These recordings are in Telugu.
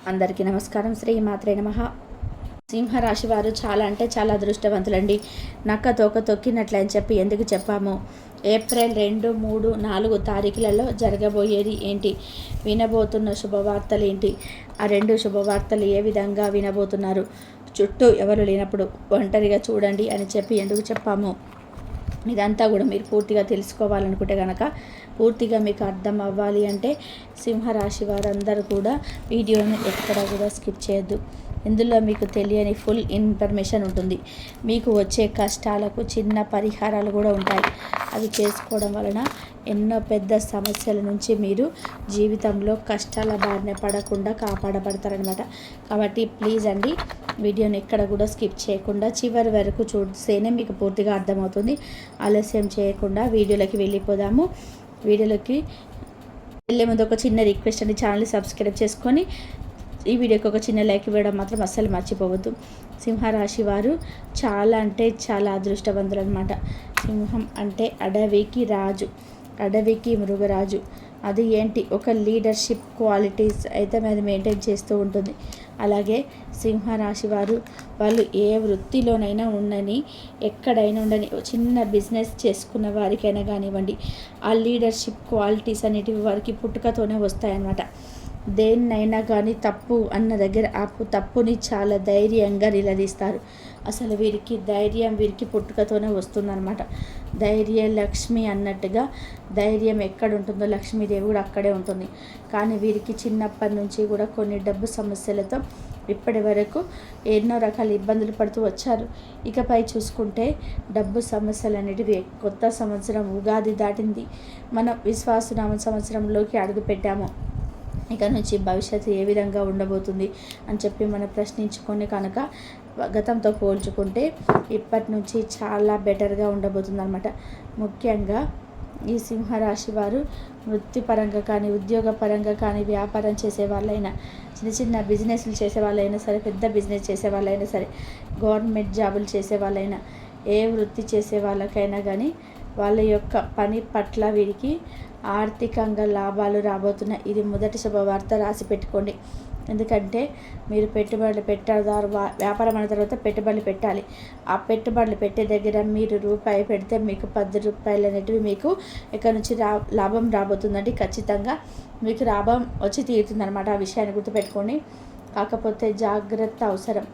అందరికీ నమస్కారం. శ్రీ మాత్రే నమః. సింహరాశి వారు చాలా అంటే చాలా అదృష్టవంతులండి. నక్క తోక తొక్కినట్లే అని చెప్పి ఎందుకు చెప్పాము? ఏప్రిల్ 2, 3, 4 తారీఖులలో జరగబోయేది ఏంటి? వినబోతున్న శుభవార్తలు ఏంటి? ఆ 2 శుభవార్తలు ఏ విధంగా వినబోతున్నారు? చుట్టూ ఎవరు లేనప్పుడు ఒంటరిగా చూడండి అని చెప్పి ఎందుకు చెప్పాము? ఇదంతా కూడా మీరు పూర్తిగా తెలుసుకోవాలనుకుంటే కనుక, పూర్తిగా మీకు అర్థం అవ్వాలి అంటే సింహరాశి వారందరూ కూడా వీడియోని ఎక్కడ కూడా స్కిప్ చేయొద్దు. ఇందులో మీకు తెలియని ఫుల్ ఇన్ఫర్మేషన్ ఉంటుంది. మీకు వచ్చే కష్టాలకు చిన్న పరిహారాలు కూడా ఉంటాయి. అవి చేసుకోవడం వలన ఎన్నో పెద్ద సమస్యల నుంచి మీరు జీవితంలో కష్టాల బారిన పడకుండా కాపాడబడతారనమాట. కాబట్టి ప్లీజ్ అండి, వీడియోని ఎక్కడ కూడా స్కిప్ చేయకుండా చివరి వరకు చూస్తేనే మీకు పూర్తిగా అర్థమవుతుంది. ఆలస్యం చేయకుండా వీడియోలోకి వెళ్ళిపోదాము. వీడియోలోకి వెళ్ళే ముందు ఒక చిన్న రిక్వెస్ట్ అండి, ఛానల్ని సబ్స్క్రైబ్ చేసుకొని ఈ వీడియోకి ఒక చిన్న లైక్ ఇవ్వడం మాత్రం అస్సలు మర్చిపోవద్దు. సింహరాశి వారు చాలా అంటే చాలా అదృష్టవంతులు అనమాట. సింహం అంటే అడవికి రాజు, అడవికి మృగరాజు. అది ఏంటి? ఒక లీడర్షిప్ క్వాలిటీస్ అయితే అది మెయింటైన్ చేస్తూ ఉంటుంది. అలాగే సింహరాశి వారు వాళ్ళు ఏ వృత్తిలోనైనా ఉండని, ఎక్కడైనా ఉండని, చిన్న బిజినెస్ చేసుకున్న వారికైనా కానివ్వండి, ఆ లీడర్షిప్ క్వాలిటీస్ అనేటివి వారికి పుట్టుకతోనే వస్తాయన్నమాట. దేన్నైనా కానీ తప్పు అన్న దగ్గర ఆ తప్పుని చాలా ధైర్యంగా నిలదీస్తారు. అసలు వీరికి ధైర్యం వీరికి పుట్టుకతోనే వస్తుందన్నమాట. ధైర్య లక్ష్మి అన్నట్టుగా ధైర్యం ఎక్కడ ఉంటుందో లక్ష్మీదేవి కూడా అక్కడే ఉంటుంది. కానీ వీరికి చిన్నప్పటి నుంచి కూడా కొన్ని డబ్బు సమస్యలతో ఇప్పటి వరకు ఎన్నో రకాల ఇబ్బందులు పడుతూ వచ్చారు. ఇకపై చూసుకుంటే డబ్బు సమస్యలు అనేటివి కొత్త సంవత్సరం ఉగాది దాటింది. మనం విశ్వాసనామ సంవత్సరంలోకి అడుగుపెట్టాము. ఇక నుంచి భవిష్యత్తు ఏ విధంగా ఉండబోతుంది అని చెప్పి మనం ప్రశ్నించుకొని కనుక గతంతో పోల్చుకుంటే ఇప్పటి నుంచి చాలా బెటర్గా ఉండబోతుంది అనమాట. ముఖ్యంగా ఈ సింహరాశి వారు వృత్తిపరంగా కానీ, ఉద్యోగపరంగా కానీ, వ్యాపారం చేసే వాళ్ళైనా, చిన్న చిన్న బిజినెస్లు చేసే వాళ్ళైనా సరే, పెద్ద బిజినెస్ చేసే వాళ్ళైనా సరే, గవర్నమెంట్ జాబులు చేసే వాళ్ళైనా, ఏ వృత్తి చేసే వాళ్ళకైనా కానీ వాళ్ళ యొక్క పని పట్ల వీరికి ఆర్థికంగా లాభాలు రాబోతున్నాయి. ఇది మొదటి శుభవార్త, రాసి పెట్టుకోండి. ఎందుకంటే మీరు పెట్టుబడులు పెట్టారు, వ్యాపారం అయిన తర్వాత పెట్టుబడులు పెట్టాలి. ఆ పెట్టుబడులు పెట్టే దగ్గర మీరు రూపాయి పెడితే మీకు 10 రూపాయలు అనేటివి మీకు ఇక్కడ నుంచి లాభం రాబోతుందండి. ఖచ్చితంగా మీకు లాభం వచ్చి తీరుతుందన్నమాట. ఆ విషయాన్ని గుర్తుపెట్టుకోండి. కాకపోతే జాగ్రత్త అవసరం.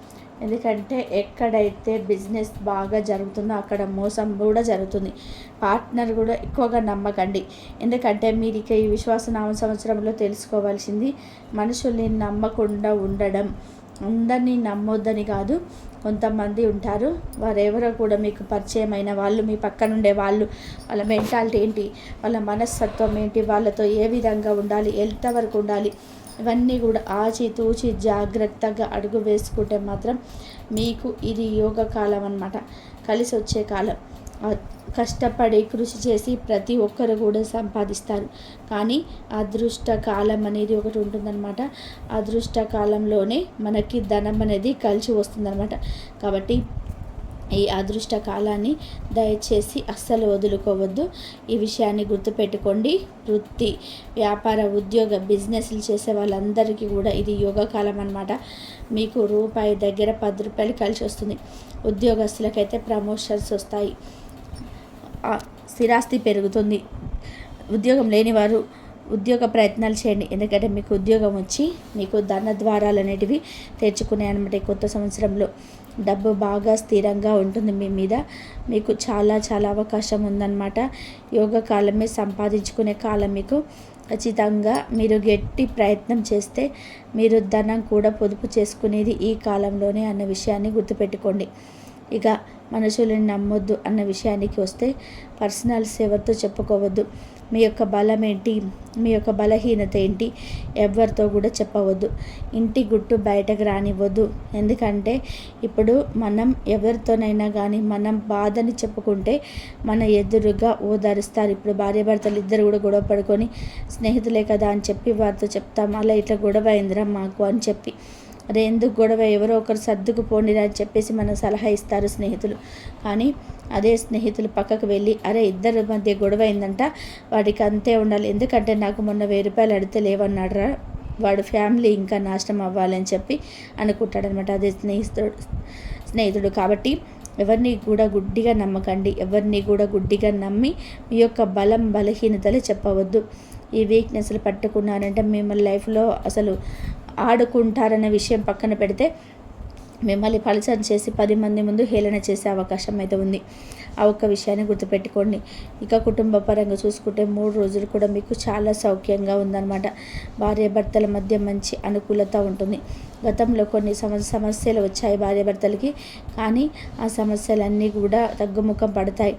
ఎందుకంటే ఎక్కడైతే బిజినెస్ బాగా జరుగుతుందో అక్కడ మోసం కూడా జరుగుతుంది. పార్ట్నర్ కూడా ఎక్కువగా నమ్మకండి. ఎందుకంటే మీరు ఇక ఈ విశ్వాసనామ సంవత్సరంలో తెలుసుకోవాల్సింది, మనుషుల్ని నమ్మకుండా ఉండడం. అందరినీ నమ్మొద్దని కాదు, కొంతమంది ఉంటారు, వారెవరో కూడా మీకు పరిచయమైన వాళ్ళు, మీ పక్కనుండే వాళ్ళు, వాళ్ళ మెంటాలిటీ ఏంటి, వాళ్ళ మనస్తత్వం ఏంటి, వాళ్ళతో ఏ విధంగా ఉండాలి, ఎంతవరకు ఉండాలి, ఇవన్నీ కూడా ఆచితూచి జాగ్రత్తగా అడుగు వేసుకుంటే మాత్రం మీకు ఇది యోగ కాలం అన్నమాట. కలిసి వచ్చే కాలం. కష్టపడి కృషి చేసి ప్రతి ఒక్కరు కూడా సంపాదిస్తారు. కానీ అదృష్ట కాలం అనేది ఒకటి ఉంటుందన్నమాట. అదృష్ట కాలంలోనే మనకి ధనం అనేది కలిసి వస్తుందన్నమాట. కాబట్టి ఈ అదృష్ట కాలాన్ని దయచేసి అస్సలు వదులుకోవద్దు. ఈ విషయాన్ని గుర్తుపెట్టుకోండి. వృత్తి, వ్యాపార, ఉద్యోగ, బిజినెస్లు చేసే వాళ్ళందరికీ కూడా ఇది యోగకాలం అన్నమాట. మీకు రూపాయి దగ్గర 10 రూపాయలు కలిసి వస్తుంది. ఉద్యోగస్తులకైతే ప్రమోషన్స్ వస్తాయి, స్థిరాస్తి పెరుగుతుంది. ఉద్యోగం లేనివారు ఉద్యోగ ప్రయత్నాలు చేయండి. ఎందుకంటే మీకు ఉద్యోగం వచ్చి మీకు ధన ద్వారాలు అనేటివి తెచ్చుకునే అనమాట. కొత్త సంవత్సరంలో డబ్బు బాగా స్థిరంగా ఉంటుంది మీ మీద. మీకు చాలా చాలా అవకాశం ఉందన్నమాట. యోగ కాలమే సంపాదించుకునే కాలం మీకు. ఖచ్చితంగా మీరు గట్టి ప్రయత్నం చేస్తే మీరు ధనం కూడా పొదుపు చేసుకునేది ఈ కాలంలోనే అన్న విషయాన్ని గుర్తుపెట్టుకోండి. ఇక మనుషులను నమ్మొద్దు అన్న విషయానికి వస్తే, పర్సనల్స్ ఎవరితో చెప్పుకోవద్దు. మీ యొక్క బలం ఏంటి, మీ యొక్క బలహీనత ఏంటి ఎవరితో కూడా చెప్పవద్దు. ఇంటి గుట్టు బయటకు రానివ్వద్దు. ఎందుకంటే ఇప్పుడు మనం ఎవరితోనైనా కానీ మనం బాధని చెప్పుకుంటే మన ఎదురుగా ఓదారుస్తారు. ఇప్పుడు భార్యాభర్తలు ఇద్దరు కూడా గొడవ పడుకొని స్నేహితులే కదా అని చెప్పి వారితో చెప్తాం, అలా ఇట్లా గొడవ అయిందిరా మాకు అని చెప్పి. అదే ఎందుకు గొడవ, ఎవరో ఒకరు సర్దుకుపోండిరా అని చెప్పేసి మన సలహా ఇస్తారు స్నేహితులు. కానీ అదే స్నేహితులు పక్కకు వెళ్ళి, అరే ఇద్దరి మధ్య గొడవ అయిందంట, వాడికి అంతే ఉండాలి, ఎందుకంటే నాకు మొన్న 1000 రూపాయలు అడిగితే లేవన్నాడురా వాడు ఫ్యామిలీ ఇంకా నాశనం అవ్వాలని చెప్పి అనుకుంటాడనమాట. అదే స్నేహితుడు కాబట్టి ఎవరిని కూడా గుడ్డిగా నమ్మకండి. ఎవరిని కూడా గుడ్డిగా నమ్మి మీ యొక్క బలహీనతలు చెప్పవద్దు. ఈ వీక్నెస్లు పట్టుకున్నారంటే మిమ్మల్ని లైఫ్లో అసలు ఆడుకుంటారనే విషయం పక్కన పెడితే మిమ్మల్ని పలచన చేసి 10 మంది ముందు హేళన చేసే అవకాశం అయితే ఉంది. ఆ ఒక్క విషయాన్ని గుర్తుపెట్టుకోండి. ఇక కుటుంబ పరంగా చూసుకుంటే 3 రోజులు కూడా మీకు చాలా సౌఖ్యంగా ఉందన్నమాట. భార్యాభర్తల మధ్య మంచి అనుకూలత ఉంటుంది. గతంలో కొన్ని సమస్యలు వచ్చాయి భార్యాభర్తలకి, కానీ ఆ సమస్యలన్నీ కూడా తగ్గుముఖం పడతాయి.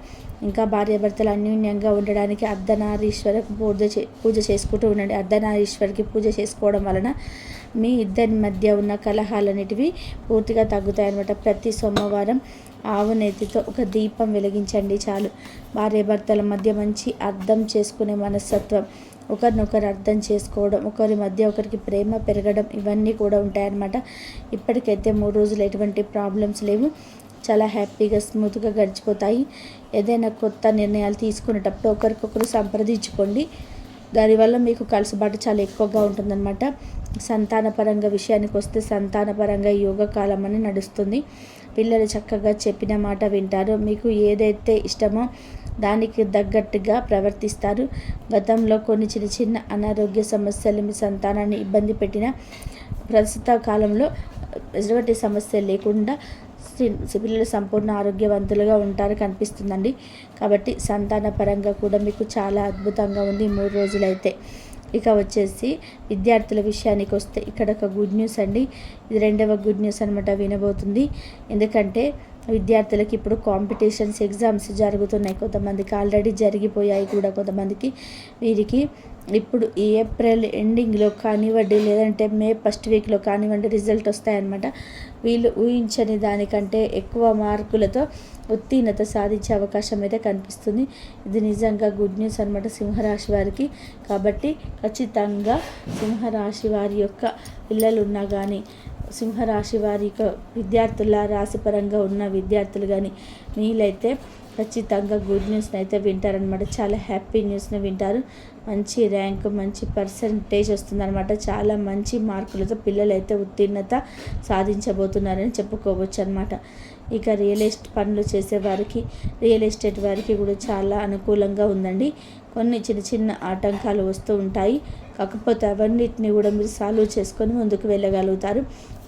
ఇంకా భార్యాభర్తలు అన్యోన్యంగా ఉండడానికి అర్ధనారీశ్వరకు పూజ చేసుకుంటూ ఉండండి. అర్ధనారీశ్వరికి పూజ చేసుకోవడం వలన మీ ఇద్దరి మధ్య ఉన్న కలహాలన్నిటివి పూర్తిగా తగ్గుతాయి అన్నమాట. ప్రతి సోమవారం ఆవు నెత్తితో ఒక దీపం వెలిగించండి చాలు. భార్యాభర్తల మధ్య మంచి అర్థం చేసుకునే మనస్తత్వం, ఒకరినొకరు అర్థం చేసుకోవడం, ఒకరి మధ్య ఒకరికి ప్రేమ పెరగడం, ఇవన్నీ కూడా ఉంటాయన్నమాట. ఇప్పటికైతే 3 రోజులు ఎటువంటి ప్రాబ్లమ్స్ లేవు. చాలా హ్యాపీగా స్మూత్గా గడిచిపోతాయి. ఏదైనా కొత్త నిర్ణయాలు తీసుకునేటప్పుడు ఒకరికొకరు సంప్రదించుకోండి. దానివల్ల మీకు కలుసుబాటు చాలా ఎక్కువగా ఉంటుందన్నమాట. సంతానపరంగా విషయానికి వస్తే సంతానపరంగా యోగకాలం అని నడుస్తుంది. పిల్లలు చక్కగా చెప్పిన మాట వింటారు. మీకు ఏదైతే ఇష్టమో దానికి తగ్గట్టుగా ప్రవర్తిస్తారు. గతంలో కొన్ని చిన్న అనారోగ్య సమస్యలు మీ సంతానాన్ని ఇబ్బంది పెట్టిన ప్రస్తుత కాలంలో ఎటువంటి సమస్య లేకుండా పిల్లలు సంపూర్ణ ఆరోగ్యవంతులుగా ఉంటారు కనిపిస్తుందండి. కాబట్టి సంతాన పరంగా కూడా మీకు చాలా అద్భుతంగా ఉంది 3 రోజులైతే. ఇక వచ్చేసి విద్యార్థుల విషయానికి వస్తే ఇక్కడ ఒక గుడ్ న్యూస్ అండి. ఇది 2వ గుడ్ న్యూస్ అనమాట వినబోతుంది. ఎందుకంటే విద్యార్థులకి ఇప్పుడు కాంపిటీషన్స్ ఎగ్జామ్స్ జరుగుతున్నాయి. కొంతమందికి ఆల్రెడీ జరిగిపోయాయి కూడా. కొంతమందికి వీరికి ఇప్పుడు ఈ ఏప్రిల్ ఎండింగ్లో కానివ్వండి, లేదంటే మే ఫస్ట్ వీక్లో కానివ్వండి రిజల్ట్ వస్తాయన్నమాట. వీళ్ళు ఊహించని దానికంటే ఎక్కువ మార్కులతో ఉత్తీర్ణత సాధించే అవకాశం అయితే కనిపిస్తుంది. ఇది నిజంగా గుడ్ న్యూస్ అనమాట సింహరాశి వారికి. కాబట్టి ఖచ్చితంగా సింహరాశి వారి యొక్క పిల్లలు ఉన్నా కానీ, సింహరాశి వారి యొక్క విద్యార్థుల రాశిపరంగా ఉన్న విద్యార్థులు కానీ వీళ్ళైతే ఖచ్చితంగా గుడ్ న్యూస్ని అయితే వింటారనమాట. చాలా హ్యాపీ న్యూస్ని వింటారు. మంచి ర్యాంక్, మంచి పర్సంటేజ్ వస్తుందన్నమాట. చాలా మంచి మార్కులతో పిల్లలు అయితే ఉత్తీర్ణత సాధించబోతున్నారని చెప్పుకోవచ్చు అనమాట. ఇక రియల్ ఎస్టేట్ పనులు చేసేవారికి, రియల్ ఎస్టేట్ వారికి కూడా చాలా అనుకూలంగా ఉందండి. కొన్ని చిన్న ఆటంకాలు వస్తూ ఉంటాయి. కాకపోతే అవన్నిటిని కూడా మీరు సాల్వ్ చేసుకొని ముందుకు వెళ్ళగలుగుతారు.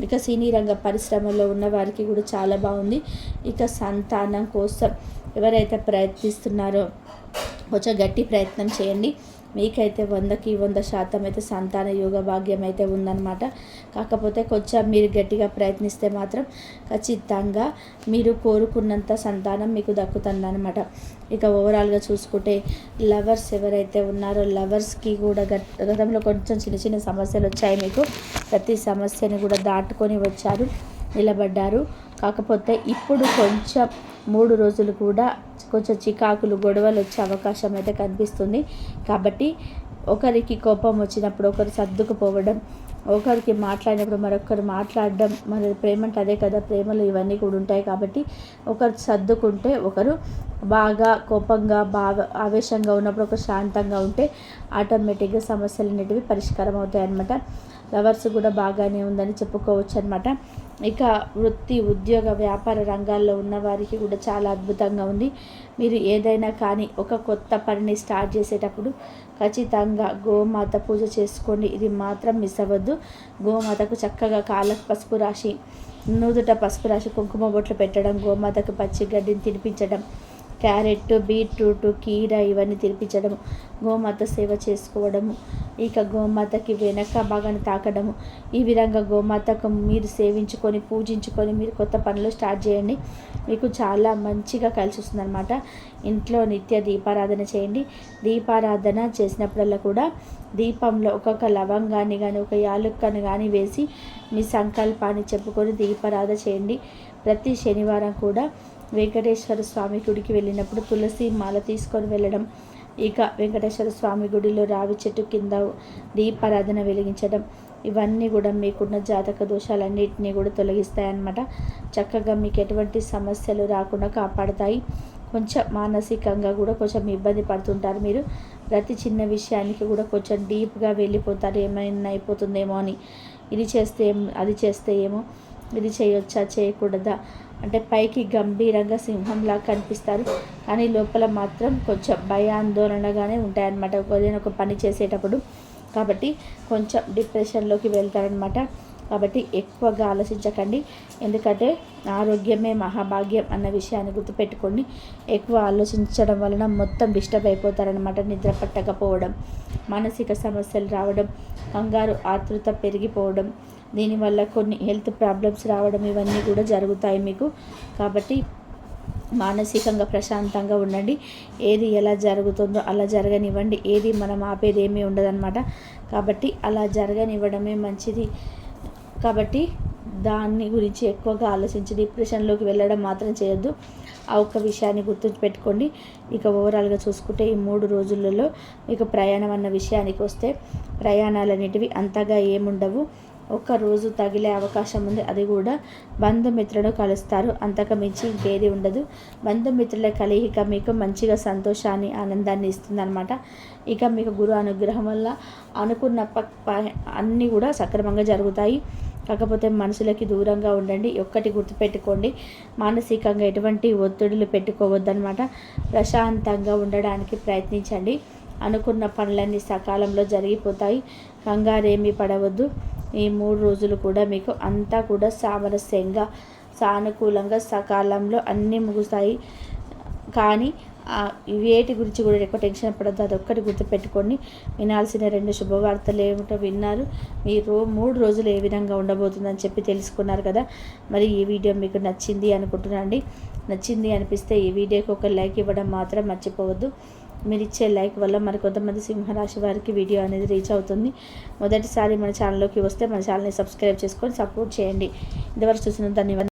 ఇక సినీ రంగ పరిశ్రమలో ఉన్న వారికి కూడా చాలా బాగుంది. ఇక సంతానం కోసం ఎవరైతే ప్రయత్నిస్తున్నారో కొంచెం గట్టి ప్రయత్నం చేయండి. మీకైతే 100కి 100% అయితే సంతాన యోగ భాగ్యం అయితే ఉందన్నమాట. కాకపోతే కొంచెం మీరు గట్టిగా ప్రయత్నిస్తే మాత్రం ఖచ్చితంగా మీరు కోరుకున్నంత సంతానం మీకు దక్కుతుందన్నమాట. ఇక ఓవరాల్గా చూసుకుంటే లవర్స్ ఎవరైతే ఉన్నారో లవర్స్కి కూడా గతంలో కొంచెం చిన్న సమస్యలు వచ్చాయి. మీకు ప్రతి సమస్యని కూడా దాటుకొని వచ్చారు, నిలబడ్డారు. కాకపోతే ఇప్పుడు కొంచెం 3 రోజులు కూడా కొంచెం చికాకులు, గొడవలు వచ్చే అవకాశం అయితే కనిపిస్తుంది. కాబట్టి ఒకరికి కోపం వచ్చినప్పుడు ఒకరు సర్దుకుపోవడం, ఒకరికి మాట్లాడినప్పుడు మరొకరు మాట్లాడడం, మరి ప్రేమ అంటే అదే కదా, ప్రేమలు ఇవన్నీ కూడా ఉంటాయి. కాబట్టి ఒకరు సర్దుకుంటే, ఒకరు బాగా కోపంగా బాగా ఆవేశంగా ఉన్నప్పుడు ఒకరు శాంతంగా ఉంటే ఆటోమేటిక్గా సమస్యలు అనేటివి పరిష్కారం అవుతాయి అన్నమాట. లవర్స్ కూడా బాగానే ఉందని చెప్పుకోవచ్చు అనమాట. ఇక వృత్తి, ఉద్యోగ, వ్యాపార రంగాల్లో ఉన్న వారికి కూడా చాలా అద్భుతంగా ఉంది. మీరు ఏదైనా కానీ ఒక కొత్త పనిని స్టార్ట్ చేసేటప్పుడు ఖచ్చితంగా గోమాత పూజ చేసుకోండి. ఇది మాత్రం మిస్ అవ్వద్దు. గోమాతకు చక్కగా కాళ్ళకు పసుపు రాసి, నుదుట పసుపు రాసి కుంకుమ బొట్లు పెట్టడం, గోమాతకు పచ్చి గడ్డిని తినిపించడం, క్యారెట్, బీట్రూట్, కీర ఇవన్నీ తినిపించడము, గోమాత సేవ చేసుకోవడము, ఇక గోమాతకి వెనక భాగాన్ని తాకడము. ఈ విధంగా గోమాతకు మీరు సేవించుకొని, పూజించుకొని మీరు కొత్త పనులు స్టార్ట్ చేయండి. మీకు చాలా మంచిగా కలిసి వస్తుందన్నమాట. ఇంట్లో నిత్య దీపారాధన చేయండి. దీపారాధన చేసినప్పుడల్లా కూడా దీపంలో ఒక్కొక్క లవంగాన్ని కానీ, ఒక యాలుక్కను కానీ వేసి మీ సంకల్పాన్ని చెప్పుకొని దీపారాధన చేయండి. ప్రతి శనివారం కూడా వెంకటేశ్వర స్వామి గుడికి వెళ్ళినప్పుడు తులసి మాల తీసుకొని వెళ్ళడం, ఇక వెంకటేశ్వర స్వామి గుడిలో రావి చెట్టు కింద దీపారాధన వెలిగించడం, ఇవన్నీ కూడా మీకున్న జాతక దోషాలన్నింటినీ కూడా తొలగిస్తాయన్నమాట. చక్కగా మీకు ఎటువంటి సమస్యలు రాకుండా కాపాడుతాయి. కొంచెం మానసికంగా కూడా కొంచెం ఇబ్బంది పడుతుంటారు మీరు. ప్రతి చిన్న విషయానికి కూడా కొంచెం డీప్గా వెళ్ళిపోతారు, ఏమైనా అయిపోతుందేమో అని. ఇది చేస్తే అది చేస్తే ఏమో, ఇది చేయొచ్చా చేయకూడదా అంటే పైకి గంభీరంగా సింహంలా కనిపిస్తారు, కానీ లోపల మాత్రం కొంచెం భయాందోళనగానే ఉంటాయన్నమాట ఏదైనా ఒక పని చేసేటప్పుడు. కాబట్టి కొంచెం డిప్రెషన్లోకి వెళ్తారనమాట. కాబట్టి ఎక్కువగా ఆలోచించకండి, ఎందుకంటే ఆరోగ్యమే మహాభాగ్యం అన్న విషయాన్ని గుర్తుపెట్టుకోండి. ఎక్కువ ఆలోచించడం వలన మొత్తం డిస్టర్బ్ అయిపోతారనమాట. నిద్ర పట్టకపోవడం, మానసిక సమస్యలు రావడం, కంగారు ఆతృత పెరిగిపోవడం, దీనివల్ల కొన్ని హెల్త్ ప్రాబ్లమ్స్ రావడం, ఇవన్నీ కూడా జరుగుతాయి మీకు. కాబట్టి మానసికంగా ప్రశాంతంగా ఉండండి. ఏది ఎలా జరుగుతుందో అలా జరగనివ్వండి. ఏది మనం ఆపేది ఏమీ ఉండదన్నమాట. కాబట్టి అలా జరగనివ్వడమే మంచిది. కాబట్టి దాన్ని గురించి ఎక్కువగా ఆలోచించి డిప్రెషన్లోకి వెళ్ళడం మాత్రం చేయొద్దు. ఆ ఒక్క విషయాన్ని గుర్తుపెట్టుకోండి. ఇక ఓవరాల్గా చూసుకుంటే ఈ 3 రోజులలో మీకు ప్రయాణం అన్న విషయానికి వస్తే, ప్రయాణాలు అనేటివి అంతగా ఏముండవు. ఒక్కరోజు తగిలే అవకాశం ఉంది, అది కూడా బంధుమిత్రులను కలుస్తారు, అంతకు మించి ఇంకేది ఉండదు. బంధుమిత్రుల కలయిక మీకు మంచిగా సంతోషాన్ని ఆనందాన్ని ఇస్తుందన్నమాట. ఇక మీకు గురు అనుగ్రహం వల్ల అనుకున్న అన్నీ కూడా సక్రమంగా జరుగుతాయి. కాకపోతే మనసులకి దూరంగా ఉండండి. ఒక్కటి గుర్తుపెట్టుకోండి, మానసికంగా ఎటువంటి ఒత్తిడులు పెట్టుకోవద్దనమాట. ప్రశాంతంగా ఉండడానికి ప్రయత్నించండి. అనుకున్న పనులన్నీ సకాలంలో జరిగిపోతాయి. కంగారేమీ పడవద్దు. ఈ 3 రోజులు కూడా మీకు అంతా కూడా సామరస్యంగా, సానుకూలంగా, సకాలంలో అన్నీ ముగుస్తాయి. కానీ వేటి గురించి కూడా ఎక్కువ టెన్షన్ పడద్దు. అదొక్కటి గుర్తుపెట్టుకోండి. వినాల్సిన 2 శుభవార్తలు ఏమిటో విన్నారు. మీరు 3 రోజులు ఏ విధంగా ఉండబోతుందని చెప్పి తెలుసుకున్నారు కదా. మరి ఈ వీడియో మీకు నచ్చింది అనుకుంటున్నాండి. నచ్చింది అనిపిస్తే ఈ వీడియోకి ఒక లైక్ ఇవ్వడం మాత్రం మర్చిపోవద్దు. మీరు ఇచ్చే లైక్ వల్ల మరికొంతమంది సింహరాశి వారికి వీడియో అనేది రీచ్ అవుతుంది. మొదటిసారి మన ఛానల్లోకి వస్తే మన ఛానల్ని సబ్స్క్రైబ్ చేసుకొని సపోర్ట్ చేయండి. ఇంతవరకు చూసిన ధన్యవాదాలు.